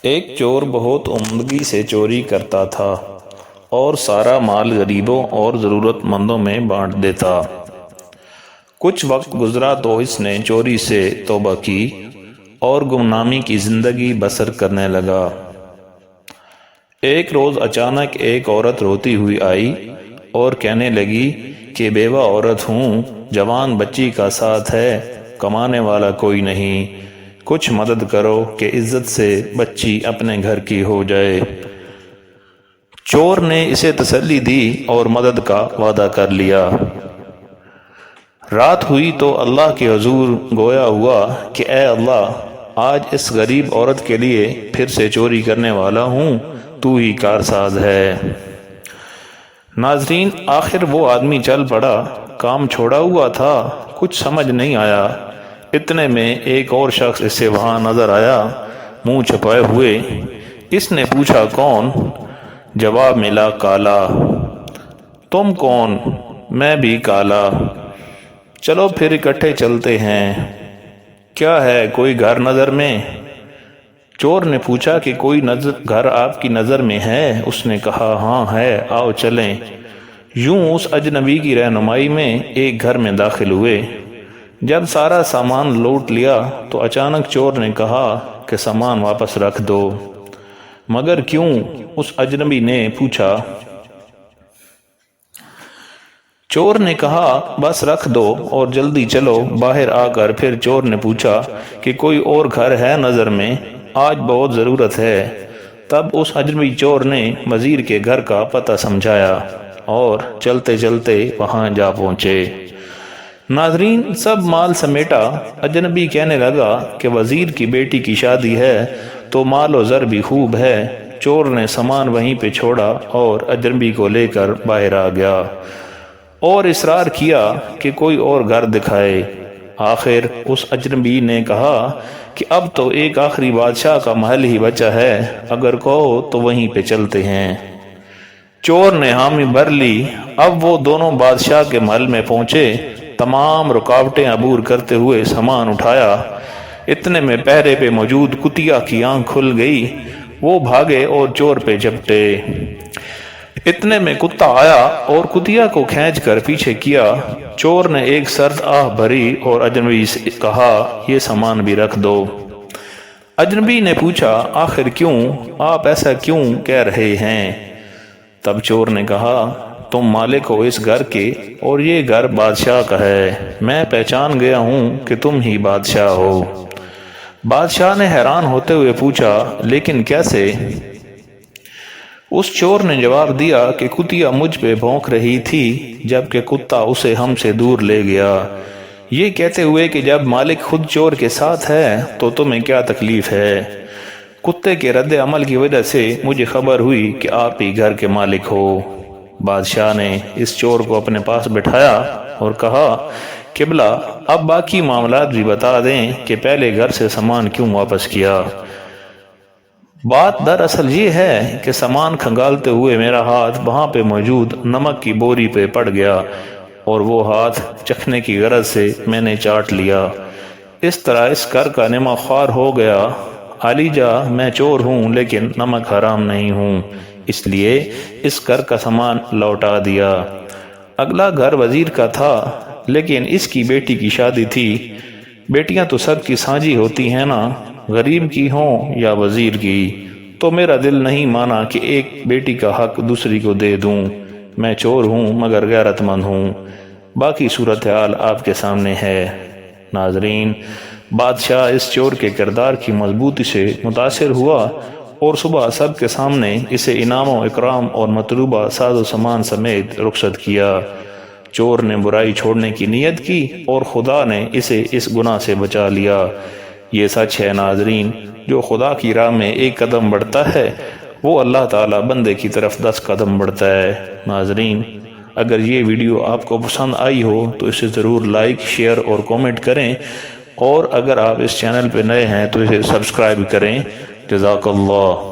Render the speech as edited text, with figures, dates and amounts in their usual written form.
ایک چور بہت عمدگی سے چوری کرتا تھا اور سارا مال غریبوں اور ضرورت مندوں میں بانٹ دیتا۔ کچھ وقت گزرا تو اس نے چوری سے توبہ کی اور گمنامی کی زندگی بسر کرنے لگا۔ ایک روز اچانک ایک عورت روتی ہوئی آئی اور کہنے لگی کہ بیوہ عورت ہوں، جوان بچی کا ساتھ ہے، کمانے والا کوئی نہیں، کچھ مدد کرو کہ عزت سے بچی اپنے گھر کی ہو جائے۔ چور نے اسے تسلی دی اور مدد کا وعدہ کر لیا۔ رات ہوئی تو اللہ کے حضور گویا ہوا کہ اے اللہ، آج اس غریب عورت کے لیے پھر سے چوری کرنے والا ہوں، تو ہی کارساز ہے۔ ناظرین، آخر وہ آدمی چل پڑا، کام چھوڑا ہوا تھا، کچھ سمجھ نہیں آیا۔ اتنے میں ایک اور شخص اسے وہاں نظر آیا، منہ چھپائے ہوئے۔ اس نے پوچھا کون؟ جواب ملا کالا۔ تم کون؟ میں بھی کالا۔ چلو پھر اکٹھے چلتے ہیں۔ کیا ہے، کوئی گھر نظر میں؟ چور نے پوچھا کہ کوئی گھر آپ کی نظر میں ہے؟ اس نے کہا ہاں ہے، آؤ چلیں۔ یوں اس اجنبی کی رہنمائی میں ایک گھر میں داخل ہوئے۔ جب سارا سامان لوٹ لیا تو اچانک چور نے کہا کہ سامان واپس رکھ دو۔ مگر کیوں؟ اس اجنبی نے پوچھا۔ چور نے کہا بس رکھ دو اور جلدی چلو۔ باہر آ کر پھر چور نے پوچھا کہ کوئی اور گھر ہے نظر میں؟ آج بہت ضرورت ہے۔ تب اس اجنبی چور نے وزیر کے گھر کا پتہ سمجھایا اور چلتے چلتے وہاں جا پہنچے۔ ناظرین، سب مال سمیٹا، اجنبی کہنے لگا کہ وزیر کی بیٹی کی شادی ہے تو مال و زر بھی خوب ہے۔ چور نے سامان وہیں پہ چھوڑا اور اجنبی کو لے کر باہر آ گیا اور اصرار کیا کہ کوئی اور گھر دکھائے۔ آخر اس اجنبی نے کہا کہ اب تو ایک آخری بادشاہ کا محل ہی بچا ہے، اگر کہو تو وہیں پہ چلتے ہیں۔ چور نے حامی بھر لی۔ اب وہ دونوں بادشاہ کے محل میں پہنچے، تمام رکاوٹیں عبور کرتے ہوئے سامان اٹھایا۔ اتنے میں پہرے پہ موجود کتیا کی آنکھ کھل گئی، وہ بھاگے اور چور پہ جھپٹے۔ اتنے میں کتا آیا اور کتیا کو کھینچ کر پیچھے کیا۔ چور نے ایک سرد آہ بھری اور اجنبی سے کہا یہ سامان بھی رکھ دو۔ اجنبی نے پوچھا آخر کیوں؟ آپ ایسا کیوں کہہ رہے ہیں؟ تب چور نے کہا تم مالک ہو اس گھر کے اور یہ گھر بادشاہ کا ہے، میں پہچان گیا ہوں کہ تم ہی بادشاہ ہو۔ بادشاہ نے حیران ہوتے ہوئے پوچھا لیکن کیسے؟ اس چور نے جواب دیا کہ کتیا مجھ پہ بھونک رہی تھی جبکہ کتا اسے ہم سے دور لے گیا، یہ کہتے ہوئے کہ جب مالک خود چور کے ساتھ ہے تو تمہیں کیا تکلیف ہے؟ کتے کے رد عمل کی وجہ سے مجھے خبر ہوئی کہ آپ ہی گھر کے مالک ہو۔ بادشاہ نے اس چور کو اپنے پاس بٹھایا اور کہا قبلہ، اب باقی معاملات بھی بتا دیں کہ پہلے گھر سے سامان کیوں واپس کیا؟ بات دراصل یہ ہے کہ سامان کھنگالتے ہوئے میرا ہاتھ وہاں پہ موجود نمک کی بوری پہ پڑ گیا اور وہ ہاتھ چکھنے کی غرض سے میں نے چاٹ لیا۔ اس طرح اس گھر کا نمک خوار ہو گیا۔ علی جا، میں چور ہوں لیکن نمک حرام نہیں ہوں، اس لیے اس گھر کا سامان لوٹا دیا۔ اگلا گھر وزیر کا تھا لیکن اس کی بیٹی کی شادی تھی۔ بیٹیاں تو سب کی سانجھی ہوتی ہیں نا، غریب کی ہوں یا وزیر کی، تو میرا دل نہیں مانا کہ ایک بیٹی کا حق دوسری کو دے دوں۔ میں چور ہوں مگر غیرت مند ہوں۔ باقی صورتحال آپ کے سامنے ہے۔ ناظرین، بادشاہ اس چور کے کردار کی مضبوطی سے متاثر ہوا اور صبح سب کے سامنے اسے انعام و اکرام اور مطلوبہ ساز و سامان سمیت رخصت کیا۔ چور نے برائی چھوڑنے کی نیت کی اور خدا نے اسے اس گناہ سے بچا لیا۔ یہ سچ ہے ناظرین، جو خدا کی راہ میں ایک قدم بڑھتا ہے وہ اللہ تعالیٰ بندے کی طرف 10 قدم بڑھتا ہے۔ ناظرین، اگر یہ ویڈیو آپ کو پسند آئی ہو تو اسے ضرور لائک، شیئر اور کومنٹ کریں، اور اگر آپ اس چینل پہ نئے ہیں تو اسے سبسکرائب کریں۔ جزاک اللہ۔